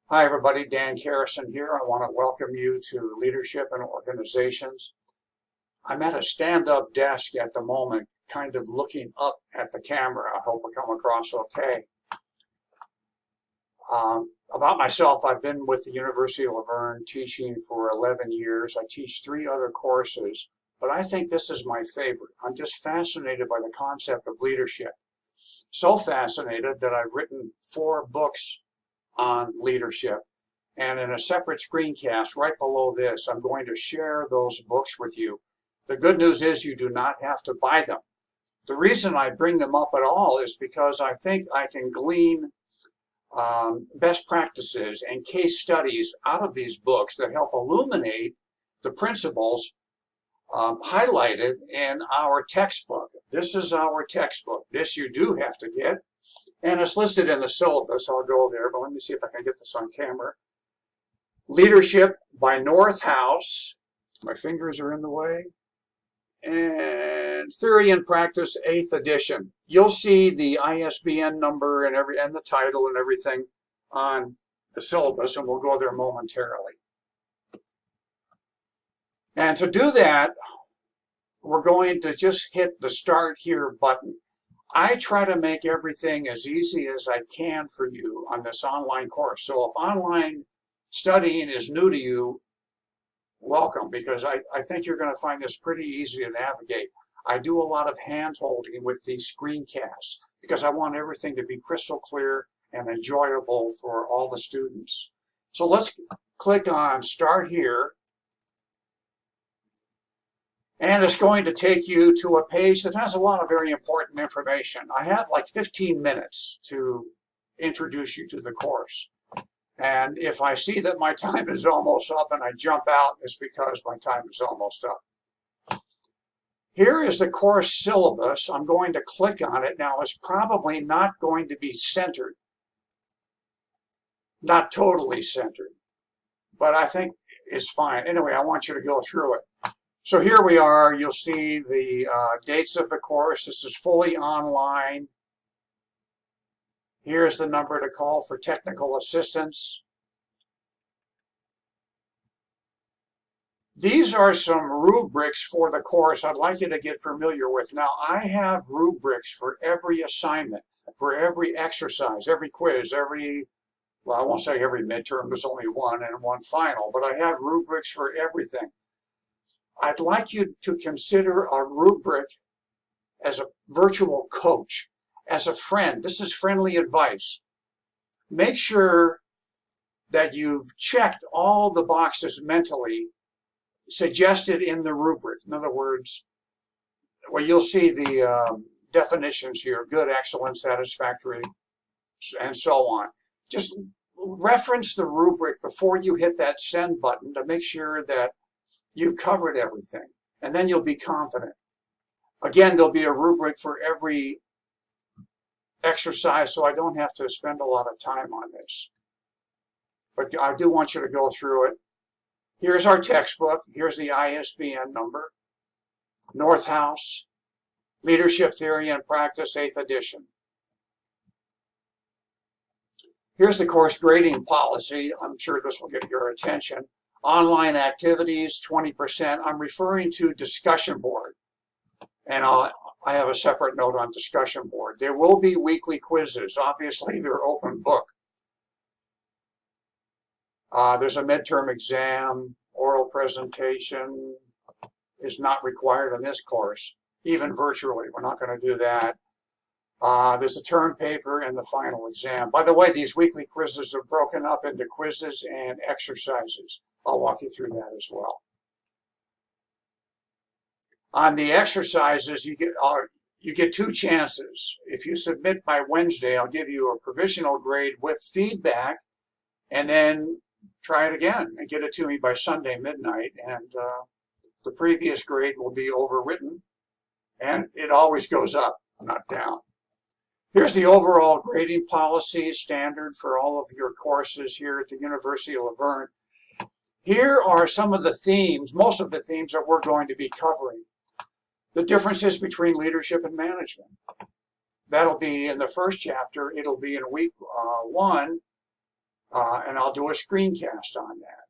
Hi, everybody. Dan Carrison here. I want to welcome you to Leadership and Organizations. I'm at a stand-up desk at the moment, kind of looking up at the camera. I hope I come across okay. About myself, I've been with the University of Laverne teaching for 11 years. I teach 3 other courses, but I think this is my favorite. I'm just fascinated by the concept of leadership. So fascinated that I've written 4 books on leadership. And in a separate screencast right below this, I'm going to share those books with you. The good news is you do not have to buy them. The reason I bring them up at all is because I think I can glean best practices and case studies out of these books that help illuminate the principles highlighted in our textbook. This is our textbook. This you do have to get. And it's listed in the syllabus. I'll go there, but let me see if I can get this on camera. Leadership by Northouse. My fingers are in the way. And Theory and Practice, 8th edition. You'll see the ISBN number and the title and everything on the syllabus, and we'll go there momentarily. And to do that, we're going to just hit the Start Here button. I try to make everything as easy as I can for you on this online course. So if online studying is new to you, welcome, because I think you're going to find this pretty easy to navigate. I do a lot of hand-holding with these screencasts because I want everything to be crystal clear and enjoyable for all the students. So let's click on Start Here. And it's going to take you to a page that has a lot of very important information. I have like 15 minutes to introduce you to the course. And if I see that my time is almost up and I jump out, it's because my time is almost up. Here is the course syllabus. I'm going to click on it. Now, it's probably not going to be centered, not totally centered, but I think it's fine. Anyway, I want you to go through it. So here we are. You'll see the dates of the course. This is fully online. Here's the number to call for technical assistance. These are some rubrics for the course I'd like you to get familiar with. Now, I have rubrics for every assignment, for every exercise, every quiz, well, I won't say every midterm, there's only one and one final, but I have rubrics for everything. I'd like you to consider a rubric as a virtual coach, as a friend. This is friendly advice. Make sure that you've checked all the boxes mentally suggested in the rubric. In other words, well, you'll see the definitions here: good, excellent, satisfactory, and so on. Just reference the rubric before you hit that send button to make sure that you've covered everything, and then you'll be confident. Again, there'll be a rubric for every exercise, so I don't have to spend a lot of time on this. But I do want you to go through it. Here's our textbook. Here's the ISBN number. Northouse, Leadership Theory and Practice, 8th edition. Here's the course grading policy. I'm sure this will get your attention. Online activities, 20%. I'm referring to discussion board. And I have a separate note on discussion board. There will be weekly quizzes. Obviously, they're open book. There's a midterm exam. Oral presentation is not required in this course, even virtually. We're not going to do that. There's a term paper and the final exam. By the way, these weekly quizzes are broken up into quizzes and exercises. I'll walk you through that as well. On the exercises, you get 2 chances. If you submit by Wednesday, I'll give you a provisional grade with feedback, and then try it again and get it to me by Sunday midnight, and the previous grade will be overwritten, and it always goes up, not down. Here's the overall grading policy standard for all of your courses here at the University of Laverne. Here are some of the themes, most of the themes that we're going to be covering. The differences between leadership and management. That'll be in the first chapter. It'll be in week 1, and I'll do a screencast on that.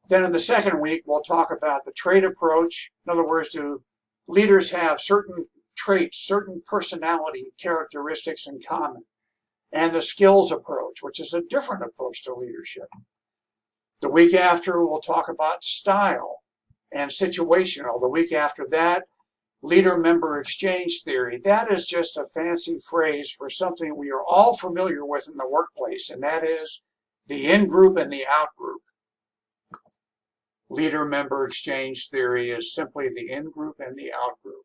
Then in the second week, we'll talk about the trait approach. In other words, do leaders have certain traits, certain personality characteristics in common? And the skills approach, which is a different approach to leadership. The week after, we'll talk about style and situational. The week after that, leader-member exchange theory. That is just a fancy phrase for something we are all familiar with in the workplace, and that is the in-group and the out-group. Leader-member exchange theory is simply the in-group and the out-group.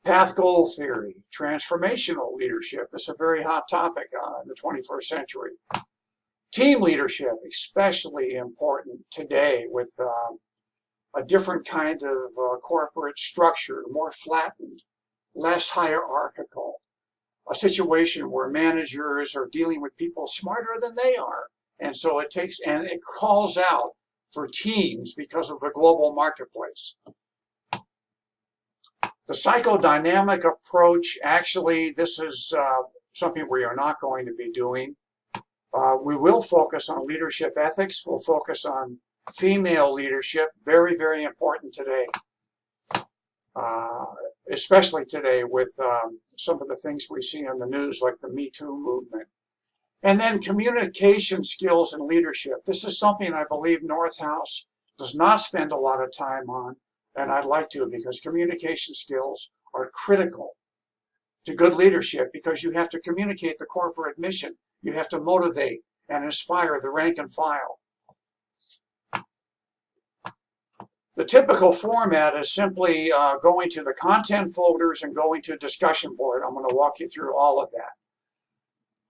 Path goal theory, transformational leadership is a very hot topic in the 21st century. Team leadership, especially important today with a different kind of corporate structure, more flattened, less hierarchical, a situation where managers are dealing with people smarter than they are. And so it calls out for teams because of the global marketplace. The psychodynamic approach, actually, this is something we are not going to be doing. We will focus on leadership ethics. We'll focus on female leadership, very, very important today, especially today with some of the things we see on the news, like the Me Too movement. And then communication skills and leadership. This is something I believe Northhouse does not spend a lot of time on, and I'd like to, because communication skills are critical to good leadership, because you have to communicate the corporate mission. You have to motivate and inspire the rank and file. The typical format is simply going to the content folders and going to discussion board. I'm going to walk you through all of that.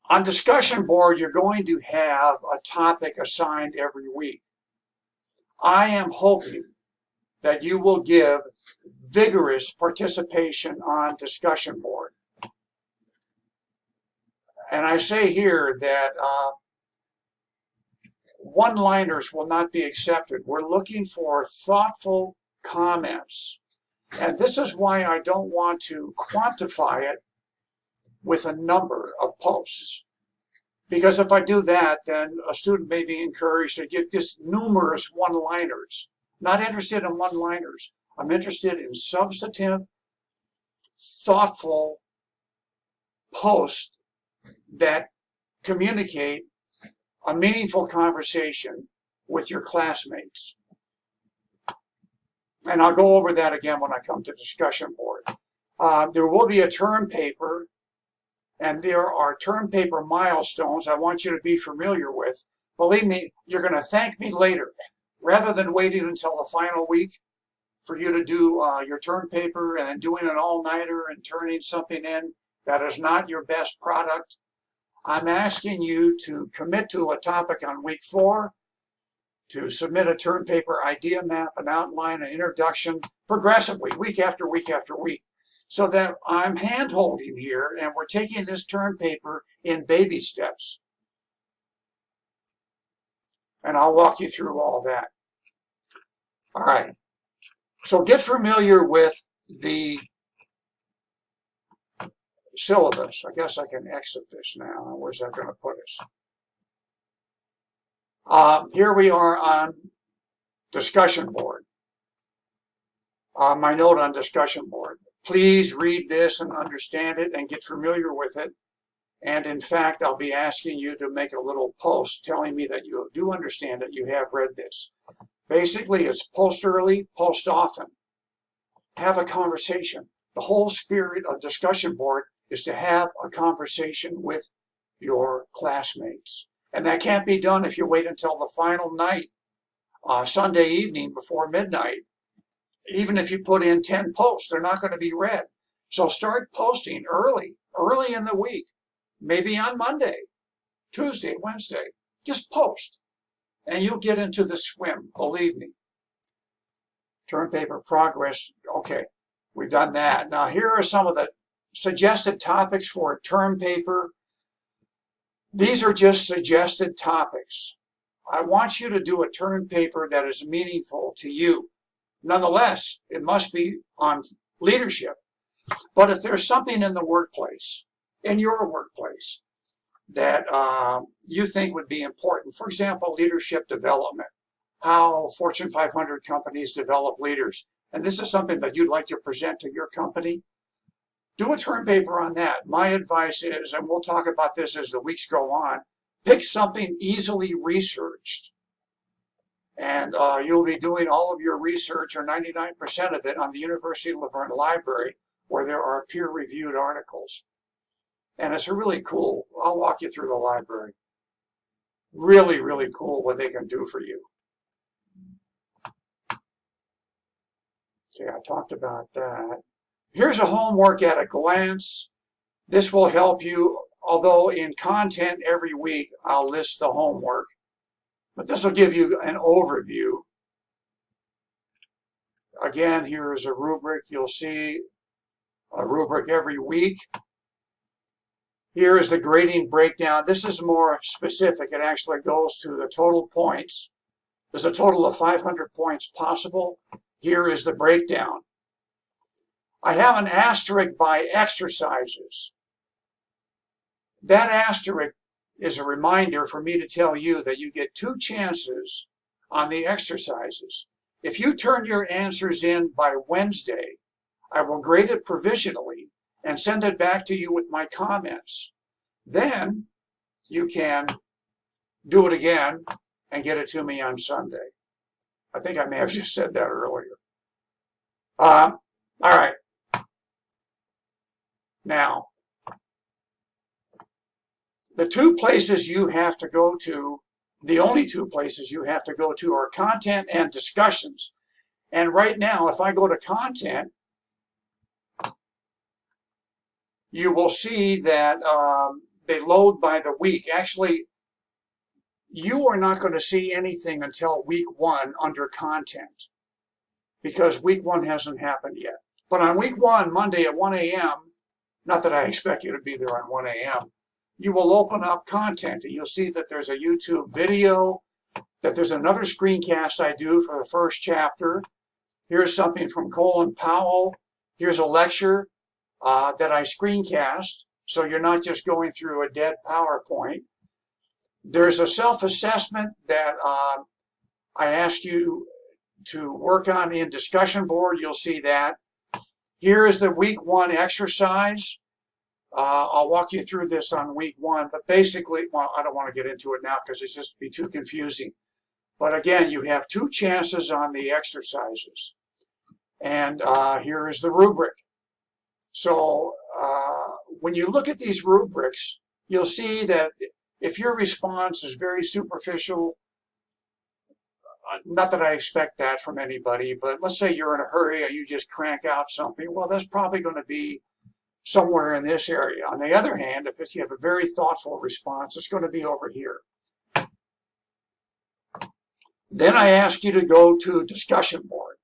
On discussion board, you're going to have a topic assigned every week. I am hoping that you will give vigorous participation on discussion board. And I say here that one-liners will not be accepted. We're looking for thoughtful comments. And this is why I don't want to quantify it with a number of posts. Because if I do that, then a student may be encouraged to give just numerous one-liners. Not interested in one-liners. I'm interested in substantive, thoughtful posts that communicate a meaningful conversation with your classmates. And I'll go over that again when I come to discussion board. There will be a term paper, and there are term paper milestones I want you to be familiar with. Believe me, you're going to thank me later. Rather than waiting until the final week for you to do your term paper and then doing an all-nighter and turning something in that is not your best product, I'm asking you to commit to a topic on week 4, to submit a term paper idea map, an outline, an introduction, progressively, week after week after week, so that I'm hand-holding here and we're taking this term paper in baby steps. And I'll walk you through all that. All right. So get familiar with the syllabus. I guess I can exit this now. Where's that going to put us? Here we are on discussion board. My note on discussion board. Please read this and understand it and get familiar with it. And in fact, I'll be asking you to make a little post telling me that you do understand it, you have read this. Basically, it's post early, post often. Have a conversation. The whole spirit of discussion board is to have a conversation with your classmates. And that can't be done if you wait until the final night, Sunday evening before midnight. Even if you put in 10 posts, they're not going to be read. So start posting early in the week, maybe on Monday, Tuesday, Wednesday. Just post, and you'll get into the swim, believe me. Term paper progress, okay, we've done that. Now here are some of the suggested topics for a term paper. These are just suggested topics. I want you to do a term paper that is meaningful to you. Nonetheless, it must be on leadership. But if there's something in the workplace, in your workplace, that you think would be important. For example, leadership development, how Fortune 500 companies develop leaders. And this is something that you'd like to present to your company. Do a term paper on that. My advice is, and we'll talk about this as the weeks go on, pick something easily researched. And you'll be doing all of your research, or 99% of it, on the University of La Verne Library, where there are peer-reviewed articles. And it's really cool. I'll walk you through the library. Really, really cool what they can do for you. Okay, I talked about that. Here's a homework at a glance. This will help you, although in content every week I'll list the homework. But this will give you an overview. Again, here is a rubric. You'll see a rubric every week. Here is the grading breakdown. This is more specific. It actually goes to the total points. There's a total of 500 points possible. Here is the breakdown. I have an asterisk by exercises. That asterisk is a reminder for me to tell you that you get 2 chances on the exercises. If you turn your answers in by Wednesday, I will grade it provisionally and send it back to you with my comments. Then you can do it again and get it to me on Sunday. I think I may have just said that earlier. All right. Now, the 2 places you have to go to, the only 2 places you have to go to, are content and discussions. And right now, if I go to content, you will see that they load by the week. Actually, you are not going to see anything until week 1 under content, because week 1 hasn't happened yet. But on week 1, Monday at 1 a.m., not that I expect you to be there on 1 a.m., you will open up content and you'll see that there's a YouTube video, that there's another screencast I do for the first chapter. Here's something from Colin Powell. Here's a lecture that I screencast, so you're not just going through a dead PowerPoint. There's a self-assessment that I ask you to work on in discussion board. You'll see that. Here is the week 1 exercise. I'll walk you through this on week 1, but basically, well, I don't want to get into it now because it's just be too confusing. But again, you have 2 chances on the exercises. And here is the rubric. So when you look at these rubrics, you'll see that if your response is very superficial, not that I expect that from anybody, but let's say you're in a hurry and you just crank out something, well, that's probably going to be somewhere in this area. On the other hand, if you have a very thoughtful response, it's going to be over here. Then I ask you to go to discussion board.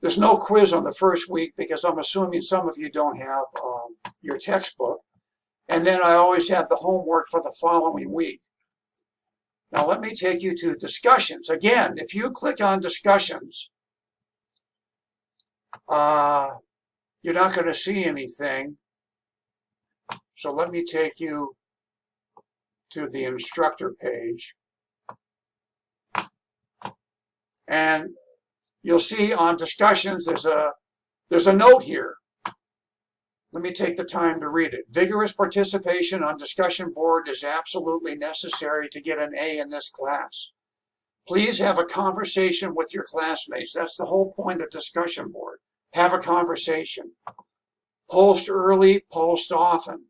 There's no quiz on the first week because I'm assuming some of you don't have your textbook. And then I always have the homework for the following week. Now let me take you to discussions. Again, if you click on discussions, you're not going to see anything. So let me take you to the instructor page. And you'll see on discussions, there's a note here. Let me take the time to read it. Vigorous participation on discussion board is absolutely necessary to get an A in this class. Please have a conversation with your classmates. That's the whole point of discussion board. Have a conversation. Post early, post often.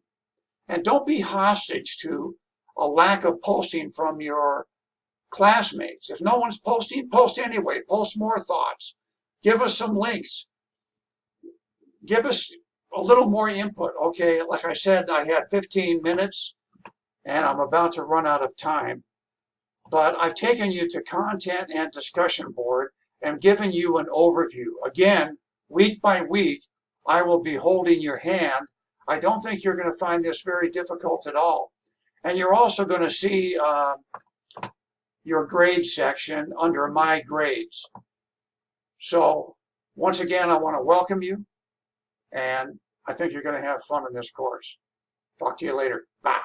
And don't be hostage to a lack of posting from your classmates. If no one's posting, post anyway. Post more thoughts. Give us some links. Give us a little more input. Okay, like I said, I had 15 minutes and I'm about to run out of time. But I've taken you to content and discussion board and given you an overview. Again, week by week, I will be holding your hand. I don't think you're going to find this very difficult at all. And you're also going to see your grade section under My Grades. So once again, I want to welcome you, and I think you're going to have fun in this course. Talk to you later. Bye.